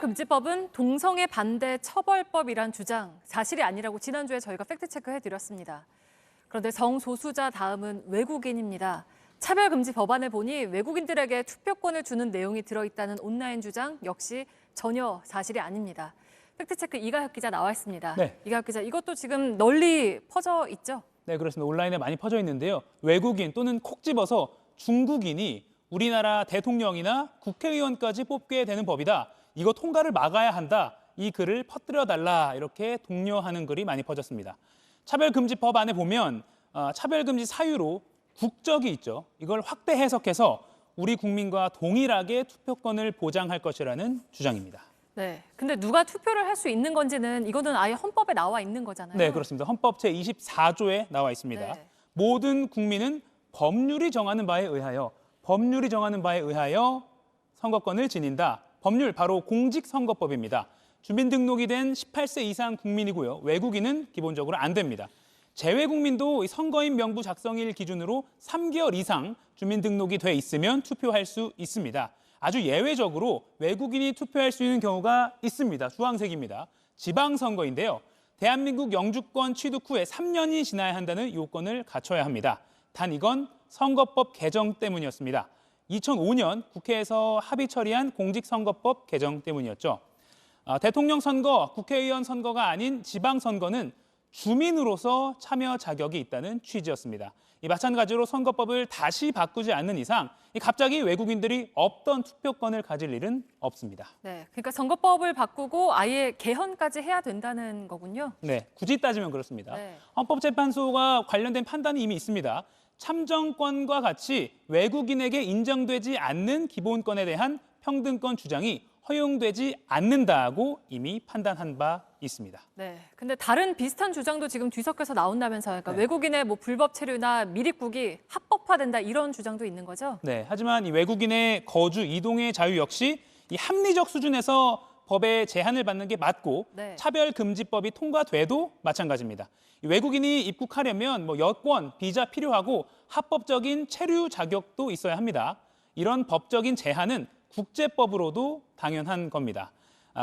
차별금지법은 동성애 반대 처벌법이란 주장, 사실이 아니라고 지난주에 저희가 팩트체크해드렸습니다. 그런데 성소수자 다음은 외국인입니다. 차별금지 법안을 보니 외국인들에게 투표권을 주는 내용이 들어있다는 온라인 주장 역시 전혀 사실이 아닙니다. 팩트체크 이가혁 기자 나와 있습니다. 네. 이가혁 기자, 이것도 지금 널리 퍼져 있죠? 네, 그렇습니다. 온라인에 많이 퍼져 있는데요. 외국인 또는 콕 집어서 중국인이 우리나라 대통령이나 국회의원까지 뽑게 되는 법이다. 이거 통과를 막아야 한다. 이 글을 퍼뜨려달라. 이렇게 독려하는 글이 많이 퍼졌습니다. 차별금지법 안에 보면 차별금지 사유로 국적이 있죠. 이걸 확대 해석해서 우리 국민과 동일하게 투표권을 보장할 것이라는 주장입니다. 네. 근데 누가 투표를 할 수 있는 건지는 이거는 아예 헌법에 나와 있는 거잖아요. 네, 그렇습니다. 헌법 제24조에 나와 있습니다. 네. 모든 국민은 법률이 정하는 바에 의하여 선거권을 지닌다. 법률 바로 공직선거법입니다. 주민등록이 된 18세 이상 국민이고요. 외국인은 기본적으로 안 됩니다. 재외국민도 선거인 명부 작성일 기준으로 3개월 이상 주민등록이 돼 있으면 투표할 수 있습니다. 아주 예외적으로 외국인이 투표할 수 있는 경우가 있습니다. 주황색입니다. 지방선거인데요. 대한민국 영주권 취득 후에 3년이 지나야 한다는 요건을 갖춰야 합니다. 단 이건 선거법 개정 때문이었습니다. 2005년 국회에서 합의 처리한 공직선거법 개정 때문이었죠. 대통령 선거, 국회의원 선거가 아닌 지방선거는 주민으로서 참여 자격이 있다는 취지였습니다. 마찬가지로 선거법을 다시 바꾸지 않는 이상 갑자기 외국인들이 없던 투표권을 가질 일은 없습니다. 네, 그러니까 선거법을 바꾸고 아예 개헌까지 해야 된다는 거군요. 네, 굳이 따지면 그렇습니다. 네. 헌법재판소가 관련된 판단이 이미 있습니다. 참정권과 같이 외국인에게 인정되지 않는 기본권에 대한 평등권 주장이 허용되지 않는다고 이미 판단한 바 있습니다. 네, 근데 다른 비슷한 주장도 지금 뒤섞여서 나온다면서요. 그러니까 네. 외국인의 불법 체류나 미입국이 합법화된다 이런 주장도 있는 거죠? 네, 하지만 이 외국인의 거주 이동의 자유 역시 이 합리적 수준에서 법의 제한을 받는 게 맞고 네. 차별금지법이 통과돼도 마찬가지입니다. 이 외국인이 입국하려면 여권, 비자 필요하고 합법적인 체류 자격도 있어야 합니다. 이런 법적인 제한은 국제법으로도 당연한 겁니다.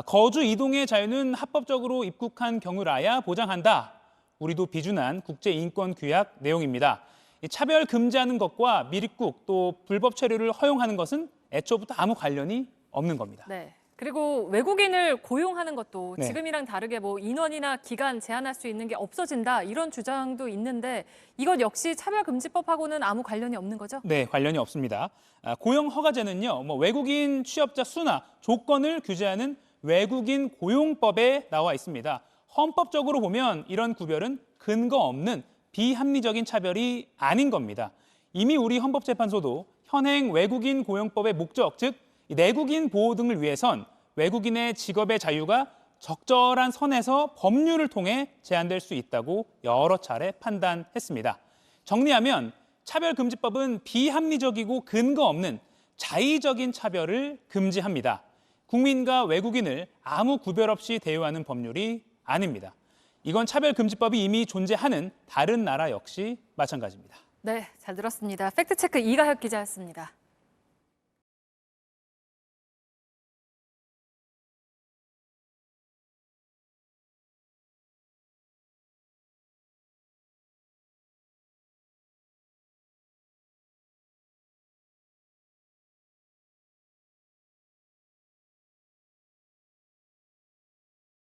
거주 이동의 자유는 합법적으로 입국한 경우라야 보장한다. 우리도 비준한 국제인권규약 내용입니다. 차별 금지하는 것과 미입국 또 불법 체류를 허용하는 것은 애초부터 아무 관련이 없는 겁니다. 네. 그리고 외국인을 고용하는 것도 네. 지금이랑 다르게 인원이나 기간 제한할 수 있는 게 없어진다 이런 주장도 있는데 이것 역시 차별금지법하고는 아무 관련이 없는 거죠? 네, 관련이 없습니다. 고용 허가제는요, 외국인 취업자 수나 조건을 규제하는 외국인 고용법에 나와 있습니다. 헌법적으로 보면 이런 구별은 근거 없는 비합리적인 차별이 아닌 겁니다. 이미 우리 헌법재판소도 현행 외국인 고용법의 목적, 즉 내국인 보호 등을 위해선 외국인의 직업의 자유가 적절한 선에서 법률을 통해 제한될 수 있다고 여러 차례 판단했습니다. 정리하면 차별금지법은 비합리적이고 근거 없는 자의적인 차별을 금지합니다. 국민과 외국인을 아무 구별 없이 대우하는 법률이 아닙니다. 이건 차별금지법이 이미 존재하는 다른 나라 역시 마찬가지입니다. 네, 잘 들었습니다. 팩트체크 이가혁 기자였습니다.